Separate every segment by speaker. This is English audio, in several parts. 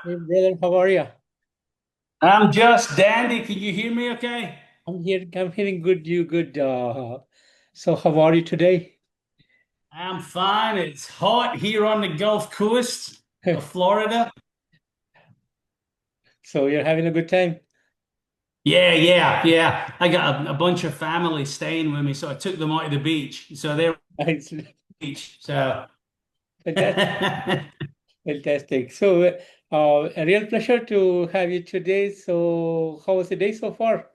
Speaker 1: Hey, brother, how are you?
Speaker 2: I'm just dandy. Can you hear me okay?
Speaker 1: I'm here. I'm feeling good. You good? So how are you today?
Speaker 2: I'm fine. It's hot here on the Gulf Coast of Florida.
Speaker 1: So you're having a good time?
Speaker 2: Yeah. I got a bunch of family staying with me, so I took them out to the beach. So they're on
Speaker 1: It's
Speaker 2: the beach. So
Speaker 1: fantastic, fantastic. So, a real pleasure to have you today. So, how was the day so far?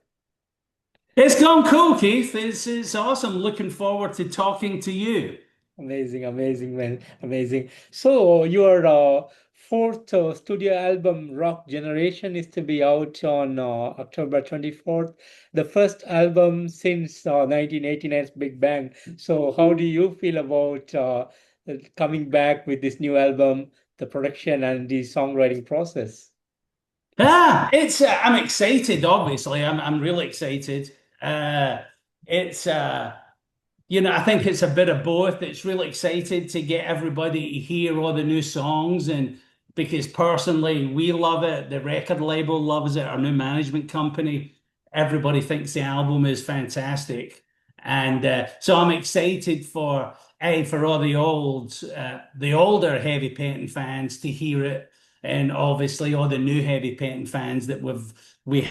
Speaker 2: it's gone cool, Keith. It's awesome. Looking forward to talking to you.
Speaker 1: Amazing, amazing, man, amazing. So, your fourth studio album, Rock Generation, is to be out on October 24th. The first album since 1989's Big Bang. So, how do you feel about coming back with this new album, the production and the songwriting process?
Speaker 2: It's I'm excited. Obviously, I'm really excited. Uh, it's I think it's a bit of both. It's really excited to get everybody to hear all the new songs, and because personally we love it, the record label loves it, our new management company, everybody thinks the album is fantastic, and so I'm excited for all the older Heavy Pettin fans to hear it, and obviously all the new Heavy Pettin fans that we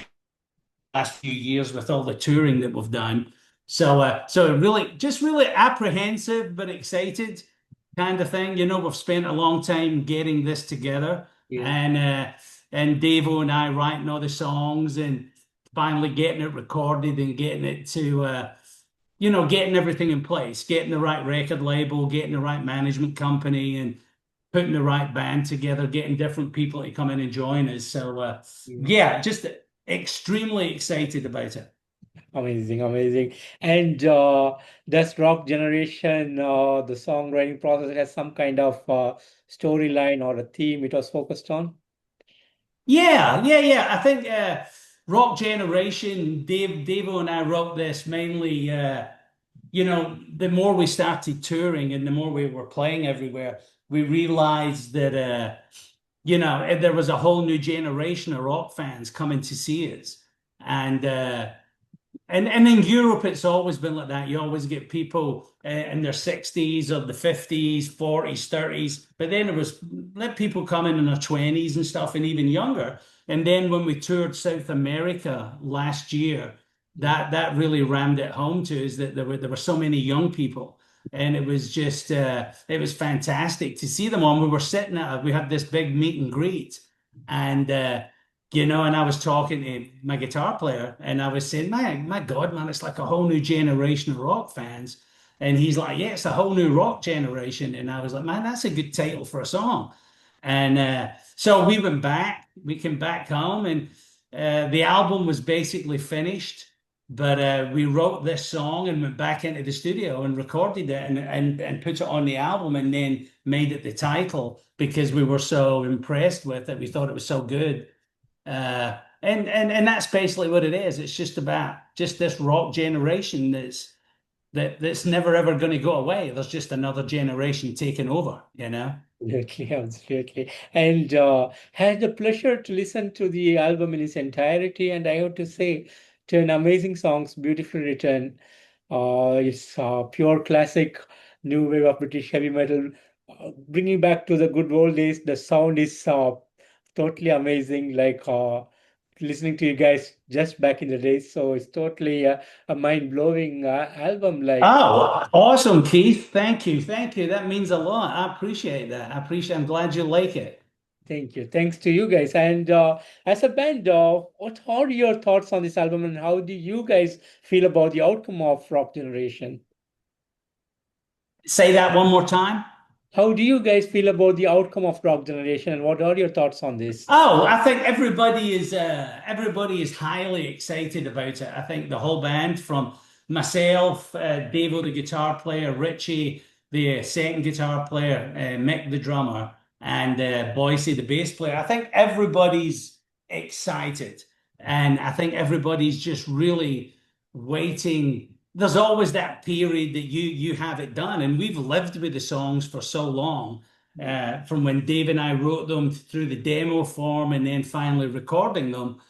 Speaker 2: last few years with all the touring that we've done. So really, just really apprehensive but excited kind of thing. We've spent a long time getting this together,
Speaker 1: Yeah.
Speaker 2: and Davo and I writing all the songs and finally getting it recorded and getting it to getting everything in place, getting the right record label, getting the right management company, and putting the right band together, getting different people to come in and join us. So yeah, just extremely excited about it.
Speaker 1: Amazing, amazing. And does Rock Generation, the songwriting process, has some kind of storyline or a theme it was focused on?
Speaker 2: Yeah. I think Rock Generation, Davo and I wrote this mainly. The more we started touring and the more we were playing everywhere, we realized that there was a whole new generation of rock fans coming to see us, and and in Europe, it's always been like that. You always get people in their 60s or the 50s, 40s, 30s. But then there was let people come in their 20s and stuff, and even younger. And then when we toured South America last year, that really rammed it home to us that there were so many young people. And it was just it was fantastic to see them on. We were sitting we had this big meet and greet, and and I was talking to my guitar player and I was saying, my God, man, it's like a whole new generation of rock fans. And he's like, yeah, it's a whole new rock generation. And I was like, man, that's a good title for a song. And so we came back home, and the album was basically finished. But we wrote this song and went back into the studio and recorded it and put it on the album and then made it the title because we were so impressed with it. We thought it was so good. And that's basically what it is. It's just about just this rock generation that's never ever going to go away. There's just another generation taking over.
Speaker 1: Absolutely, absolutely. And had the pleasure to listen to the album in its entirety, and I have to say, 10 amazing songs, beautifully written. It's pure classic, new wave of British heavy metal, bringing back to the good old days. The sound is totally amazing, like listening to you guys just back in the days. So it's totally a mind-blowing album. Like,
Speaker 2: Oh, awesome, Keith. Thank you. Thank you. That means a lot. I appreciate that. I'm glad you like it.
Speaker 1: thank you. Thanks to you guys. And as a band, what are your thoughts on this album, and how do you guys feel about the outcome of Rock Generation?
Speaker 2: Say that one more time.
Speaker 1: How do you guys feel about the outcome of Rock Generation, and what are your thoughts on this?
Speaker 2: Oh, I think everybody is highly excited about it. I think the whole band, from myself, Davo, the guitar player, Richie, the second guitar player, Mick, the drummer, and Boise, the bass player. I think everybody's excited, and I think everybody's just really waiting. There's always that period that you have it done, and we've lived with the songs for so long, from when Dave and I wrote them through the demo form and then finally recording them.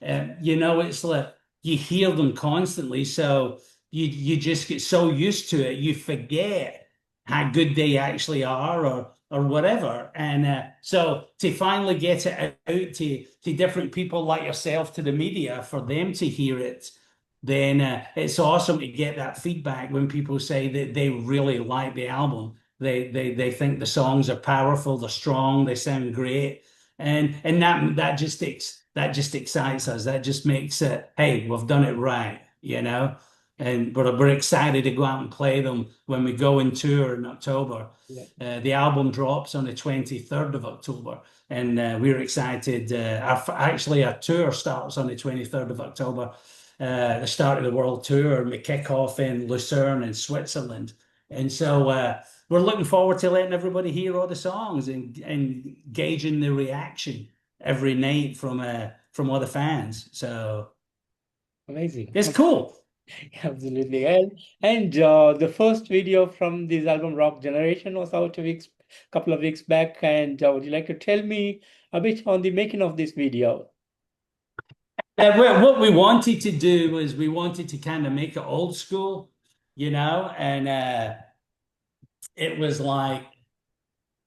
Speaker 2: It's like you hear them constantly, so you just get so used to it, you forget how good they actually are, or whatever. And so to finally get it out to different people like yourself, to the media, for them to hear it, then it's awesome to get that feedback when people say that they really like the album. They think the songs are powerful, they're strong, they sound great, and that just excites us. That just makes it, hey, we've done it right. And we're excited to go out and play them when we go on tour in October.
Speaker 1: Yeah.
Speaker 2: The album drops on the 23rd of October, and we're excited. Our tour starts on the 23rd of October, the start of the world tour, and we kick off in Lucerne in Switzerland. And so we're looking forward to letting everybody hear all the songs and gauging the reaction every night from other fans. So
Speaker 1: Amazing.
Speaker 2: it's cool.
Speaker 1: Absolutely. And the first video from this album, Rock Generation, was out a couple of weeks back. And would you like to tell me a bit on the making of this video?
Speaker 2: What we wanted to do was we wanted to kind of make it old school, and it was like,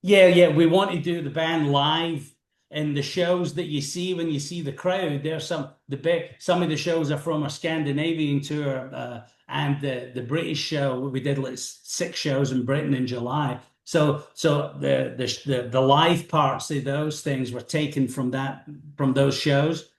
Speaker 2: yeah, we want to do the band live, and the shows that you see when you see the crowd. There's some of the shows are from our Scandinavian tour, and the British show. We did like 6 shows in Britain in July. So the live parts of those things were taken from those shows,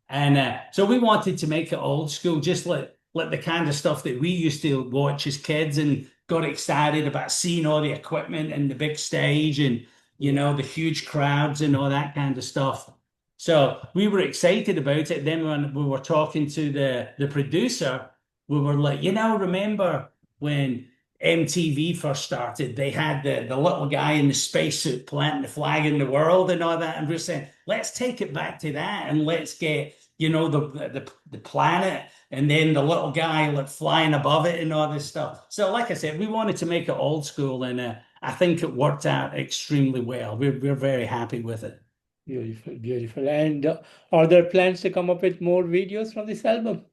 Speaker 2: and so we wanted to make it old school, just like the kind of stuff that we used to watch as kids and got excited about, seeing all the equipment and the big stage and the huge crowds and all that kind of stuff. So we were excited about it. Then when we were talking to the producer, we were like, remember when MTV first started, they had the little guy in the spacesuit planting the flag in the world and all that. And we're saying, let's take it back to that, and let's get, the planet, and then the little guy like flying above it and all this stuff. So like I said, we wanted to make it old school, and I think it worked out extremely well. We're very happy with it.
Speaker 1: Beautiful, beautiful. And are there plans to come up with more videos from this album?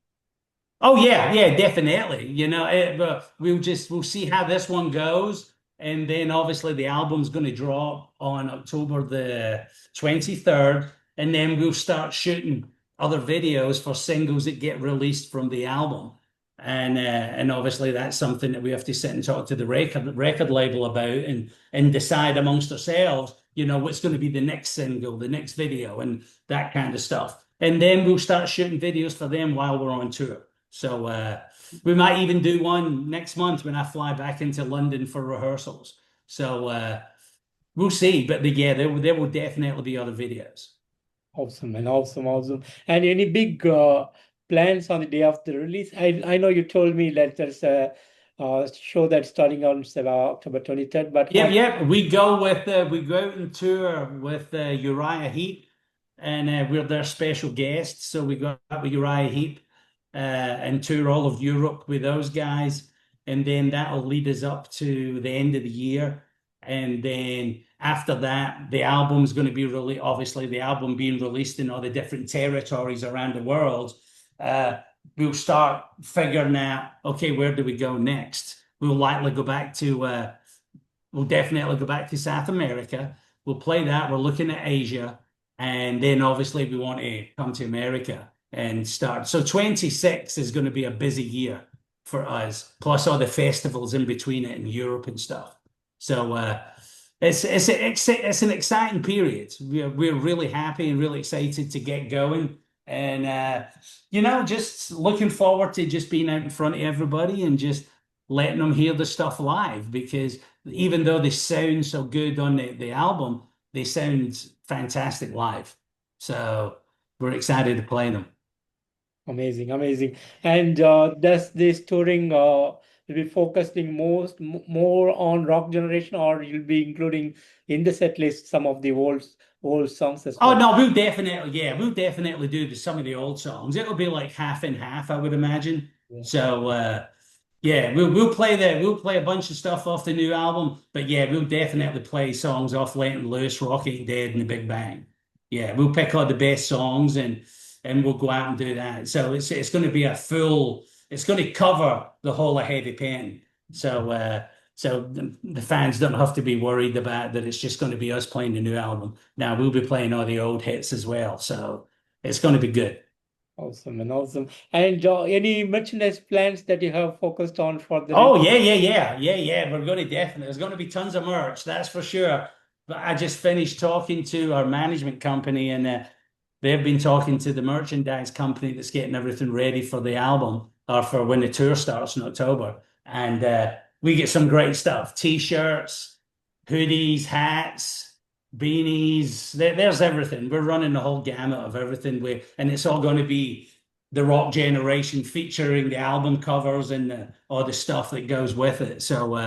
Speaker 2: Oh yeah, definitely. We'll see how this one goes, and then obviously the album's going to drop on October the 23rd, and then we'll start shooting other videos for singles that get released from the album, and obviously that's something that we have to sit and talk to the record label about, and decide amongst ourselves, what's going to be the next single, the next video, and that kind of stuff, and then we'll start shooting videos for them while we're on tour. So we might even do one next month when I fly back into London for rehearsals. So we'll see. But yeah, there will definitely be other videos.
Speaker 1: Awesome, man. Awesome, awesome. And any big plans on the day of the release? I know you told me that there's a show that's starting on October 23rd, but
Speaker 2: Yeah. We go out and tour with Uriah Heep, and we're their special guests. So we go out with Uriah Heep and tour all of Europe with those guys, and then that'll lead us up to the end of the year. And then after that, the album's going to be really, obviously, the album being released in all the different territories around the world. We'll start figuring out, okay, where do we go next? We'll definitely go back to South America. We'll play that. We're looking at Asia, and then obviously we want to come to America and start. So 26 is going to be a busy year for us, plus all the festivals in between it in Europe and stuff. So it's an exciting period. We're really happy and really excited to get going, and just looking forward to just being out in front of everybody and just letting them hear the stuff live, because even though they sound so good on the album, they sound fantastic live. So we're excited to play them.
Speaker 1: amazing, amazing. And does this touring will be focusing more on Rock Generation, or you'll be including in the set list some of the old songs as
Speaker 2: Oh
Speaker 1: well?
Speaker 2: no, we'll definitely do some of the old songs. It'll be like half and half, I would imagine.
Speaker 1: Yeah.
Speaker 2: So Yeah, we'll play a bunch of stuff off the new album, but yeah, we'll definitely play songs off Letting Loose, Rocket Dead, and The Big Bang. Yeah, we'll pick out the best songs and we'll go out and do that. So it's going to be a full. It's going to cover the whole of Heavy Pen. So the fans don't have to be worried about that. It's just going to be us playing the new album. Now we'll be playing all the old hits as well. So it's going to be good.
Speaker 1: Awesome and awesome. And any merchandise plans that you have focused on for the
Speaker 2: Oh yeah. We're going to definitely. There's going to be tons of merch, that's for sure. But I just finished talking to our management company, and they've been talking to the merchandise company that's getting everything ready for the album or for when the tour starts in October. And we get some great stuff: t-shirts, hoodies, hats, beanies. There's everything. We're running the whole gamut of everything. And it's all going to be the rock generation featuring the album covers and all the stuff that goes with it. So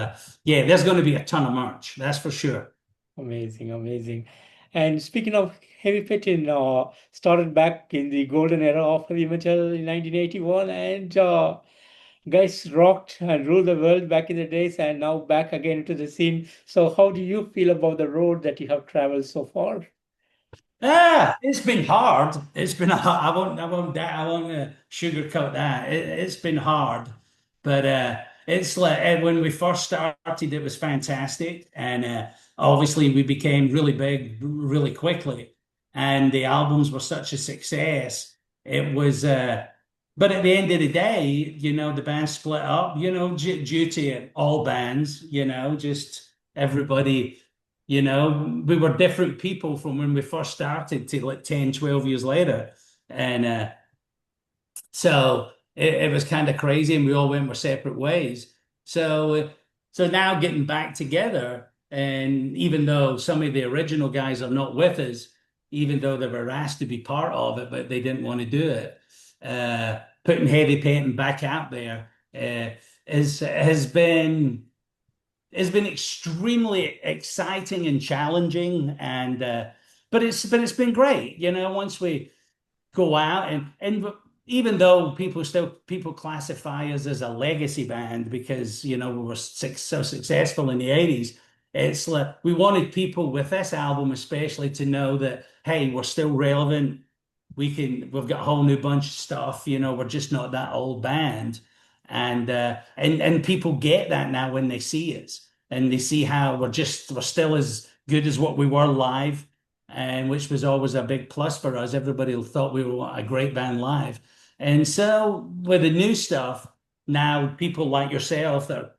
Speaker 2: yeah, there's going to be a ton of merch, that's for sure.
Speaker 1: amazing, amazing. And speaking of Heavy Pettin, started back in the golden era of heavy metal in 1981, and guys rocked and ruled the world back in the days, and now back again into the scene. So, how do you feel about the road that you have traveled so far?
Speaker 2: It's been hard. It's been I won't sugarcoat that. It's been hard, but it's like when we first started, it was fantastic, and obviously we became really big really quickly, and the albums were such a success. It was, but at the end of the day, the band split up. Due to all bands, just everybody. We were different people from when we first started to like 10, 12 years later. And so it was kind of crazy and we all went our separate ways. So now getting back together, and even though some of the original guys are not with us, even though they were asked to be part of it, but they didn't want to do it, putting Heavy Painting back out there has been extremely exciting and challenging, and but it's been great. Once we go out and even though people classify us as a legacy band because we were so successful in the 80s, it's like we wanted people with this album especially to know that hey, we're still relevant. We've got a whole new bunch of stuff. We're just not that old band. And people get that now when they see us and they see how we're still as good as what we were live, and which was always a big plus for us. Everybody thought we were a great band live. And so with the new stuff, now people like yourself that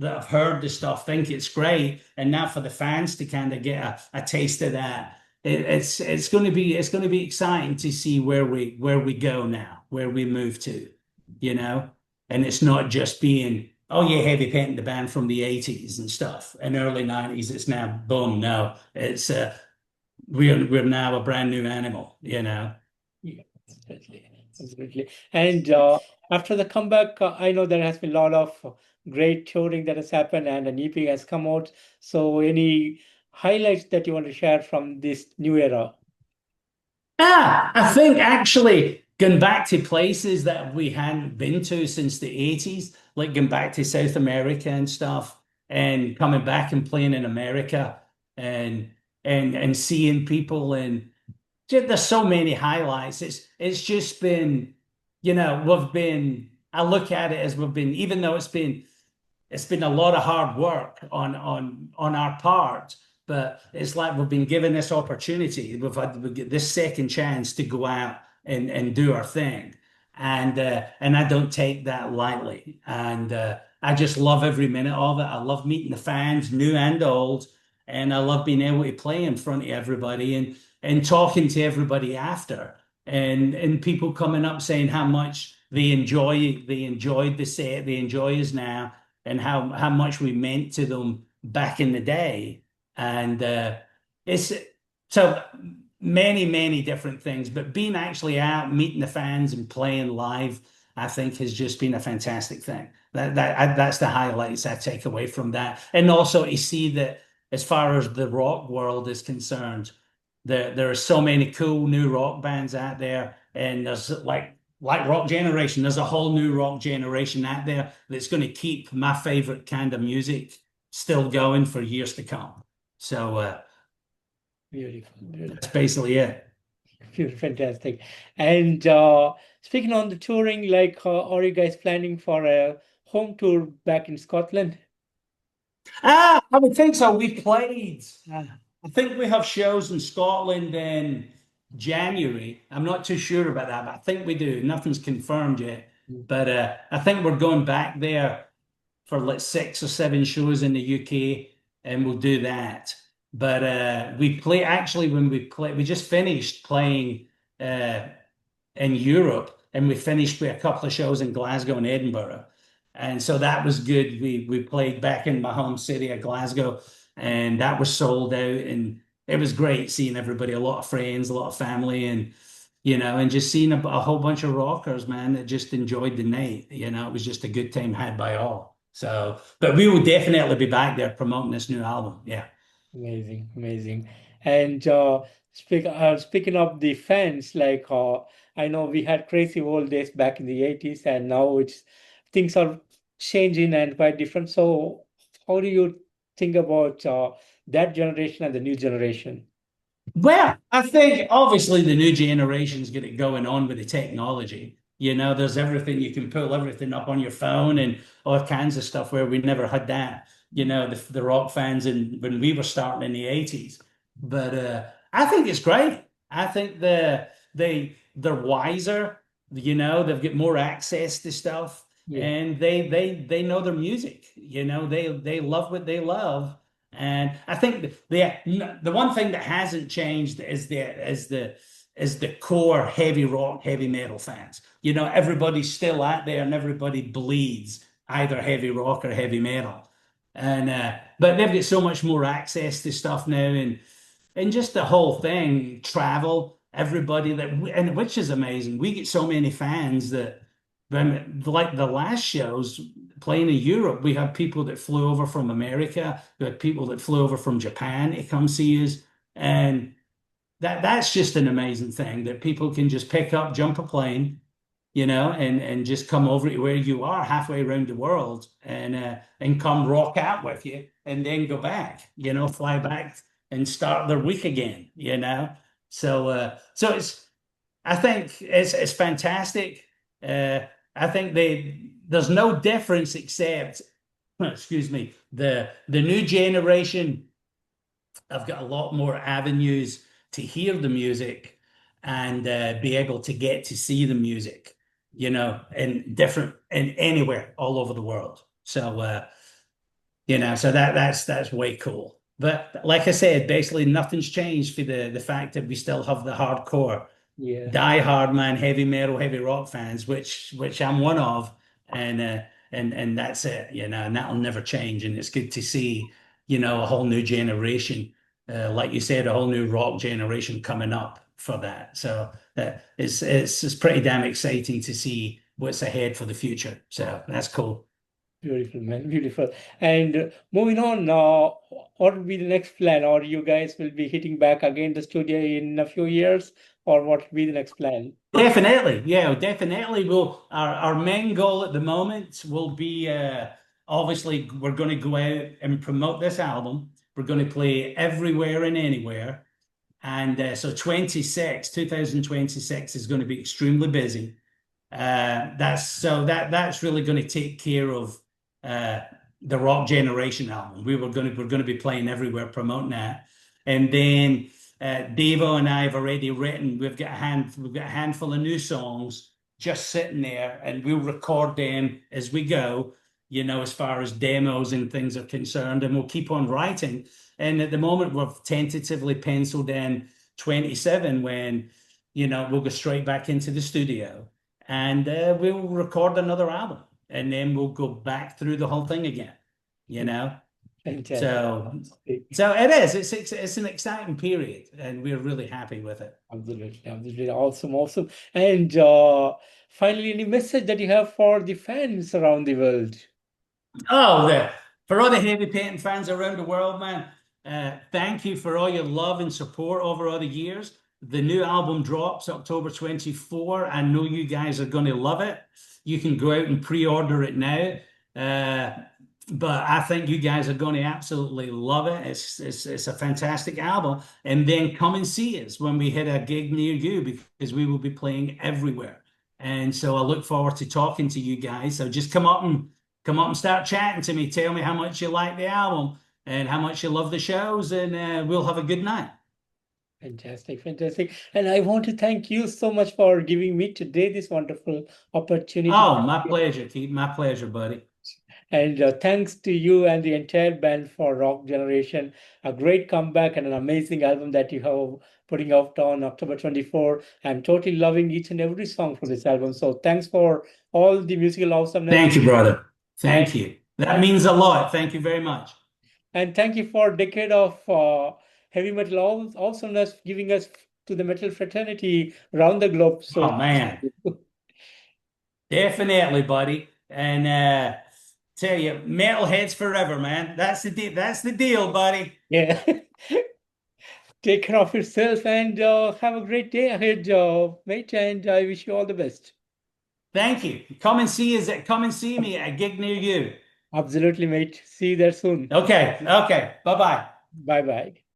Speaker 2: have heard the stuff think it's great. And now for the fans to kind of get a taste of that, it's going to be exciting to see where we go now, where we move to, you know. And it's not just being, oh yeah, Heavy Pettin, the band from the 80s and stuff, and early 90s. It's now boom. No, it's we're now a brand new animal.
Speaker 1: Yeah, absolutely. Absolutely. And after the comeback, I know there has been a lot of great touring that has happened and an EP has come out. So, any highlights that you want to share from this new era?
Speaker 2: I think actually going back to places that we hadn't been to since the 80s, like going back to South America and stuff, and coming back and playing in America and and seeing people, and there's so many highlights. It's just been, we've been, I look at it as we've been, even though it's been a lot of hard work on our part, but it's like we've been given this opportunity. We get this second chance to go out and do our thing, and I don't take that lightly. And I just love every minute of it. I love meeting the fans, new and old, and I love being able to play in front of everybody and talking to everybody after, and people coming up saying how much they enjoyed the set, they enjoy us now, and how much we meant to them back in the day. And it's so many different things, but being actually out, meeting the fans and playing live, I think has just been a fantastic thing. That's the highlights I take away from that. And also to see that as far as the rock world is concerned, there are so many cool new rock bands out there, and there's like like Rock Generation, there's a whole new rock generation out there that's going to keep my favorite kind of music still going for years to come. So
Speaker 1: Beautiful,
Speaker 2: that's
Speaker 1: beautiful,
Speaker 2: basically it.
Speaker 1: beautiful, fantastic. And speaking on the touring, like, are you guys planning for a home tour back in Scotland?
Speaker 2: I would think so. We played. I think we have shows in Scotland in January. I'm not too sure about that, but I think we do. Nothing's confirmed yet.
Speaker 1: Mm.
Speaker 2: But I think we're going back there for like 6 or 7 shows in the UK, and we'll do that. But we play actually when we play, we just finished playing uh, in Europe, and we finished with a couple of shows in Glasgow and Edinburgh, and so that was good. We played back in my home city of Glasgow, and that was sold out, and it was great seeing everybody, a lot of friends, a lot of family, and and just seeing a whole bunch of rockers, man, that just enjoyed the night. It was just a good time had by all. So, but we will definitely be back there promoting this new album. Yeah.
Speaker 1: Amazing, amazing. And speaking of the fans, like, I know we had crazy old days back in the 80s, and now it's things are changing and quite different. So, how do you think about that generation and the new generation?
Speaker 2: Well, I think obviously the new generation's got it going on with the technology. There's everything you can pull everything up on your phone and all kinds of stuff where we never had that. The rock fans and when we were starting in the 80s. But I think it's great. I think they're wiser, they've got more access to stuff
Speaker 1: Yeah,
Speaker 2: and they know their music. They love what they love. And I think the one thing that hasn't changed is the core heavy rock, heavy metal fans. Everybody's still out there and everybody bleeds either heavy rock or heavy metal. And but they've got so much more access to stuff now, and just the whole thing, travel, everybody and which is amazing. We get so many fans that when like the last shows playing in Europe, we had people that flew over from America, we had people that flew over from Japan to come see us. And that's just an amazing thing that people can just pick up, jump a plane, and just come over to where you are halfway around the world and come rock out with you and then go back, fly back and start their week again. So I think it's fantastic. Uh, I think there's no difference except, excuse me, the new generation have got a lot more avenues to hear the music and be able to get to see the music, in anywhere all over the world. So that's way cool. But like I said, basically nothing's changed for the fact that we still have the hardcore
Speaker 1: yeah.
Speaker 2: die-hard man, heavy metal, heavy rock fans, which I'm one of, and and that's it, and that'll never change. And it's good to see, a whole new generation, like you said, a whole new rock generation coming up for that. So it's pretty damn exciting to see what's ahead for the future. So that's cool.
Speaker 1: Beautiful, man, beautiful. And moving on, what will be the next plan? Or you guys will be hitting back again the studio in a few years, or what will be the next plan?
Speaker 2: Definitely, yeah, definitely. Our main goal at the moment will be obviously we're going to go out and promote this album. We're going to play everywhere and anywhere, and so 2026 is going to be extremely busy. That's really going to take care of uh, the Rock Generation album. We're going to be playing everywhere, promoting that, and then Devo and I have already written. We've got a handful of new songs just sitting there, and we'll record them as we go. As far as demos and things are concerned, and we'll keep on writing. And at the moment, we've tentatively penciled in 27 when we'll go straight back into the studio and we'll record another album, and then we'll go back through the whole thing again. You know,
Speaker 1: Fantastic.
Speaker 2: so so it is. It's an exciting period, and we're really happy with it.
Speaker 1: Absolutely, absolutely. Awesome, awesome. And finally, any message that you have for the fans around the world?
Speaker 2: Oh, for all the Heavy Pettin fans around the world, man, thank you for all your love and support over all the years. The new album drops October 24. I know you guys are going to love it. You can go out and pre-order it now. But I think you guys are going to absolutely love it. It's a fantastic album. And then come and see us when we hit a gig near you because we will be playing everywhere. And so I look forward to talking to you guys. So just come up and start chatting to me. Tell me how much you like the album and how much you love the shows, and we'll have a good night.
Speaker 1: Fantastic, fantastic. And I want to thank you so much for giving me today this wonderful opportunity.
Speaker 2: Oh, my pleasure, Keith. My pleasure, buddy.
Speaker 1: And thanks to you and the entire band for Rock Generation, a great comeback and an amazing album that you have putting out on October 24. I'm totally loving each and every song from this album. So thanks for all the musical awesomeness.
Speaker 2: Thank you, brother.
Speaker 1: And
Speaker 2: Thank you. That means a lot. Thank you very much.
Speaker 1: and thank you for a decade of heavy metal awesomeness giving us to the metal fraternity around the globe.
Speaker 2: Oh,
Speaker 1: So
Speaker 2: man. Definitely, buddy. And tell you, metalheads forever, man. That's the deal, buddy.
Speaker 1: yeah. Take care of yourself and have a great day ahead, mate. And I wish you all the best.
Speaker 2: Thank you. Come and see me at a gig near you.
Speaker 1: Absolutely, mate. See you there soon.
Speaker 2: Okay. Okay. Bye-bye.
Speaker 1: Bye bye.